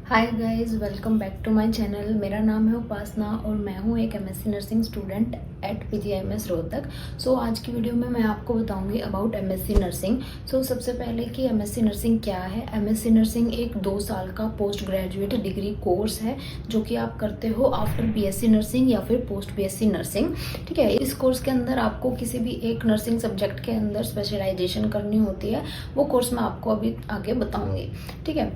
Hi guys, welcome back to my channel. मेरा नाम है उपासना और मैं हूँ एक MSc nursing student at PGIMS Rohtak. आज की वीडियो में मैं आपको बताऊंगी अबाउट एमएससी नर्सिंग। सबसे पहले कि एमएससी नर्सिंग क्या है। एमएससी नर्सिंग एक 2 साल का पोस्ट ग्रेजुएट डिग्री कोर्स है जो कि आप करते हो आफ्टर बीएससी नर्सिंग या फिर पोस्ट बीएससी नर्सिंग। ठीक है, इस कोर्स के अंदर आपको किसी भी एक नर्सिंग सब्जेक्ट के अंदर स्पेशलाइजेशन करनी होती है। वो कोर्स मैं आपको अभी आगे बताऊंगी। ठीक है,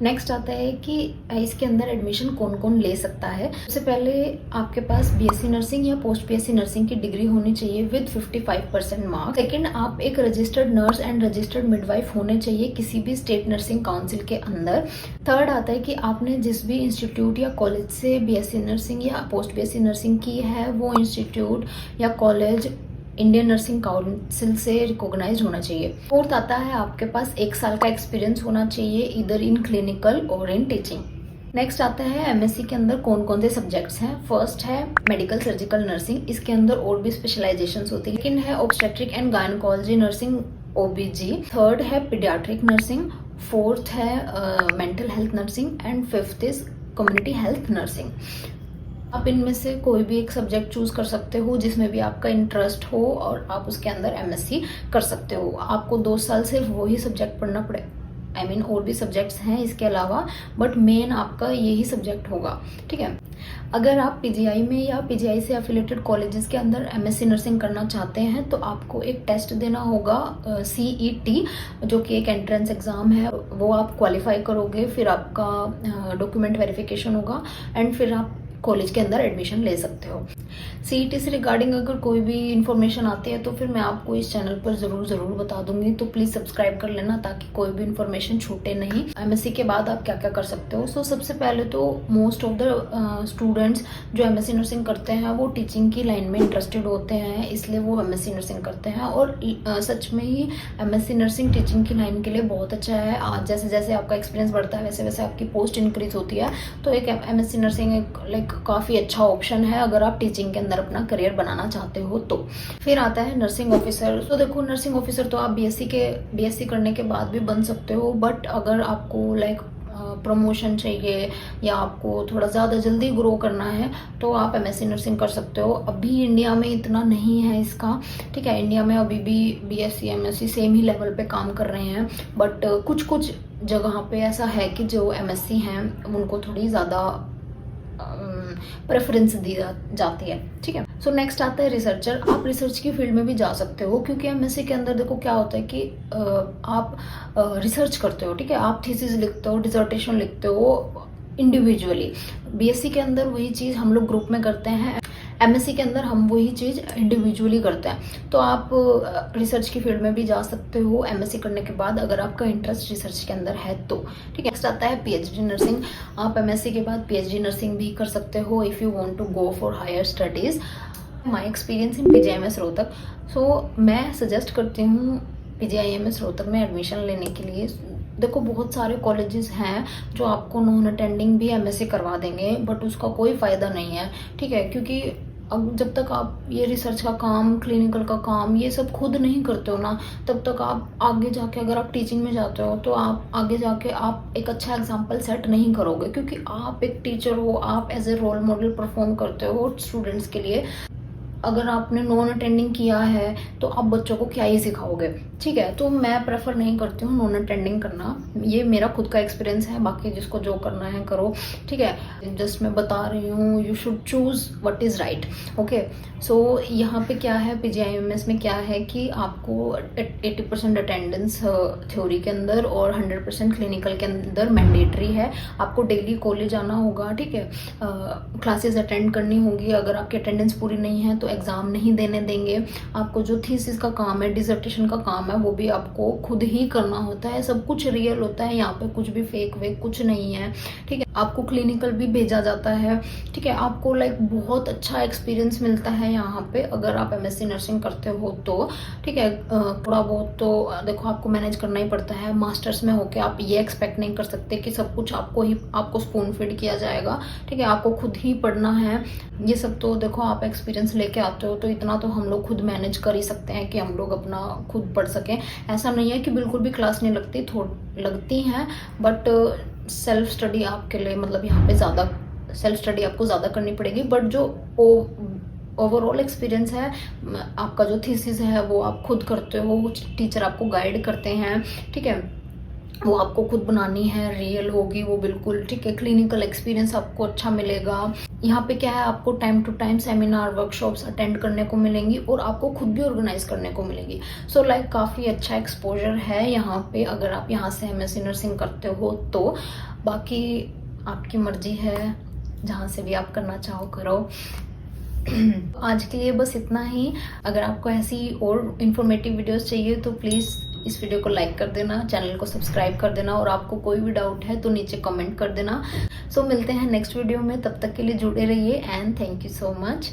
नेक्स्ट आता है कि इसके अंदर एडमिशन कौन कौन ले सकता है। सबसे पहले आपके पास बीएससी नर्सिंग या पोस्ट बीएससी नर्सिंग की डिग्री होनी चाहिए विद 55% मार्क्स। सेकंड, आप एक registered nurse and registered midwife होने चाहिए किसी भी स्टेट नर्सिंग काउंसिल के अंदर। थर्ड आता है कि आपने जिस भी इंस्टीट्यूट या कॉलेज से बीएससी नर्सिंग या पोस्ट बीएससी नर्सिंग की है वो इंस्टीट्यूट या कॉलेज इंडियन नर्सिंग काउंसिल से रिकॉग्नाइज होना चाहिए। फोर्थ आता है आपके पास 1 साल का एक्सपीरियंस होना चाहिए इधर इन क्लिनिकल और इन टीचिंग। नेक्स्ट आता है एमएससी के अंदर कौन कौन से सब्जेक्ट्स हैं। फर्स्ट है मेडिकल सर्जिकल नर्सिंग, इसके अंदर और भी स्पेशलाइजेशंस होती है। सेकंड है obstetric and gynaecology nursing ओबीजी। Third है पीडियाट्रिक नर्सिंग। फोर्थ है mental health nursing and fifth is community health nursing. आप इनमें से कोई भी एक सब्जेक्ट चूज कर सकते हो जिसमें भी आपका इंटरेस्ट हो और आप उसके अंदर एमएससी कर सकते हो। आपको 2 साल सिर्फ वही सब्जेक्ट पढ़ना पड़े, और भी सब्जेक्ट्स हैं इसके अलावा, बट मेन आपका यही सब्जेक्ट होगा। ठीक है, अगर आप पीजीआई में या पीजीआई से एफिलेटेड कॉलेजेस के अंदर एमएससी नर्सिंग करना चाहते हैं तो आपको एक टेस्ट देना होगा सीईटी, जो कि एक एंट्रेंस एग्जाम है। वो आप क्वालिफाई करोगे, फिर आपका डॉक्यूमेंट वेरिफिकेशन होगा एंड फिर आप कॉलेज के अंदर एडमिशन ले सकते हो। सीईटी से रिगार्डिंग अगर कोई भी इंफॉर्मेशन आती है तो फिर मैं आपको इस चैनल पर जरूर बता दूंगी, तो प्लीज सब्सक्राइब कर लेना ताकि कोई भी इंफॉर्मेशन छूटे नहीं। एमएससी के बाद आप क्या क्या कर सकते हो। सबसे पहले तो मोस्ट ऑफ द स्टूडेंट्स जो एमएससी नर्सिंग करते हैं वो टीचिंग की लाइन में इंटरेस्टेड होते हैं, इसलिए वो एमएससी नर्सिंग करते हैं। और सच में ही एमएससी नर्सिंग टीचिंग की लाइन के लिए बहुत अच्छा है। आज जैसे जैसे आपका एक्सपीरियंस बढ़ता है वैसे वैसे आपकी पोस्ट इंक्रीज होती है, तो एक एमएससी नर्सिंग एक काफी अच्छा ऑप्शन है अगर आप टीचिंग के अंदर अपना करियर बनाना चाहते हो तो। फिर आता है नर्सिंग ऑफिसर। तो देखो, नर्सिंग ऑफिसर तो आप बीएससी करने के बाद भी बन सकते हो, बट अगर आपको प्रमोशन चाहिए या आपको थोड़ा ज़्यादा जल्दी ग्रो करना है तो आप एमएससी नर्सिंग कर सकते हो। अभी इंडिया में इतना नहीं है इसका। ठीक है, इंडिया में अभी भी बीएससी एमएससी सेम ही लेवल पे काम कर रहे हैं, बट कुछ कुछ जगह पे ऐसा है कि जो एमएससी हैं उनको थोड़ी ज़्यादा प्रेफरेंस दी जाती है। ठीक है, नेक्स्ट आता है रिसर्चर। आप रिसर्च की फील्ड में भी जा सकते हो, क्योंकि एमएससी के अंदर देखो क्या होता है कि आप रिसर्च करते हो। ठीक है, आप थीसिस लिखते हो, डिसर्टेशन लिखते हो इंडिविजुअली। बीएससी के अंदर वही चीज़ हम लोग ग्रुप में करते हैं, एमएससी के अंदर हम वही चीज़ इंडिविजुअली करते हैं। तो आप रिसर्च की फील्ड में भी जा सकते हो एमएससी करने के बाद, अगर आपका इंटरेस्ट रिसर्च के अंदर है तो। ठीक है, नेक्स्ट आता है पीएचडी नर्सिंग। आप एमएससी के बाद पीएचडी नर्सिंग भी कर सकते हो if you want to go for higher studies. My experience in PGIMS Rohtak. मैं सजेस्ट करती हूँ पीजीआईएमएस रोहतक में एडमिशन लेने के लिए। देखो, बहुत सारे कॉलेजेस हैं जो आपको नॉन अटेंडिंग भी एमएससी करवा देंगे, बट उसका कोई फ़ायदा नहीं है। ठीक है, क्योंकि अब जब तक आप ये रिसर्च का काम, क्लिनिकल का काम ये सब खुद नहीं करते हो ना, तब तक आप आगे जाके, अगर आप टीचिंग में जाते हो तो आप आगे जाके आप एक अच्छा एग्जाम्पल सेट नहीं करोगे, क्योंकि आप एक टीचर हो, आप as a role model perform करते हो स्टूडेंट्स के लिए। अगर आपने नॉन अटेंडिंग किया है तो आप बच्चों को क्या ही सिखाओगे। ठीक है, तो मैं प्रेफर नहीं करती हूँ नॉन अटेंडिंग करना। ये मेरा खुद का एक्सपीरियंस है, बाकी जिसको जो करना है करो। ठीक है, जस्ट मैं बता रही हूँ, you should choose what is right. Okay, यहाँ पे क्या है, पीजीआईएमएस में क्या है कि आपको 80% अटेंडेंस थ्योरी के अंदर और 100% क्लिनिकल के अंदर मैंडेटरी है। आपको डेली कॉलेज आना होगा। ठीक है, क्लासेस अटेंड करनी होगी। अगर आपकी अटेंडेंस पूरी नहीं है तो एग्जाम नहीं देने देंगे। आपको जो थीसिस का काम है, डिसर्टेशन का काम है, वो भी आपको खुद ही करना होता है। सब कुछ रियल होता है यहाँ पे, कुछ भी फेक वेक कुछ नहीं है। ठीक है, आपको क्लिनिकल भी भेजा जाता है। ठीक है, आपको बहुत अच्छा एक्सपीरियंस मिलता है यहाँ पे अगर आप एमएससी नर्सिंग करते हो तो। ठीक है, थोड़ा बहुत तो देखो आपको मैनेज करना ही पड़ता है। मास्टर्स में होके आप ये एक्सपेक्ट नहीं कर सकते कि सब कुछ आपको स्पून फीड किया जाएगा। ठीक है, आपको खुद ही पढ़ना है। ये सब तो देखो आप एक्सपीरियंस लेके आते हो तो इतना तो हम लोग खुद मैनेज कर ही सकते हैं कि हम लोग अपना खुद पढ़ सकें। ऐसा नहीं है कि बिल्कुल भी क्लास नहीं लगती, लगती हैं, बट सेल्फ स्टडी आपके लिए मतलब यहाँ पे ज़्यादा सेल्फ स्टडी आपको ज़्यादा करनी पड़ेगी, बट जो ओवरऑल एक्सपीरियंस है, आपका जो थीसिस है वो आप खुद करते हो, टीचर आपको गाइड करते हैं, ठीक है, वो आपको खुद बनानी है, रियल होगी वो बिल्कुल, ठीक है। क्लिनिकल एक्सपीरियंस आपको अच्छा मिलेगा। यहाँ पे क्या है, आपको time to time seminar workshops attend करने को मिलेंगी और आपको खुद भी ऑर्गेनाइज करने को मिलेगी। सो लाइक काफ़ी अच्छा एक्सपोजर है यहाँ पे, अगर आप यहाँ से एमएससी नर्सिंग करते हो तो। बाकी आपकी मर्जी है, जहाँ से भी आप करना चाहो करो। आज के लिए बस इतना ही। अगर आपको ऐसी और इन्फॉर्मेटिव वीडियोस चाहिए तो प्लीज़ इस वीडियो को लाइक कर देना, चैनल को सब्सक्राइब कर देना, और आपको कोई भी डाउट है तो नीचे कमेंट कर देना। सो मिलते हैं नेक्स्ट वीडियो में, तब तक के लिए जुड़े रहिए and thank you so much.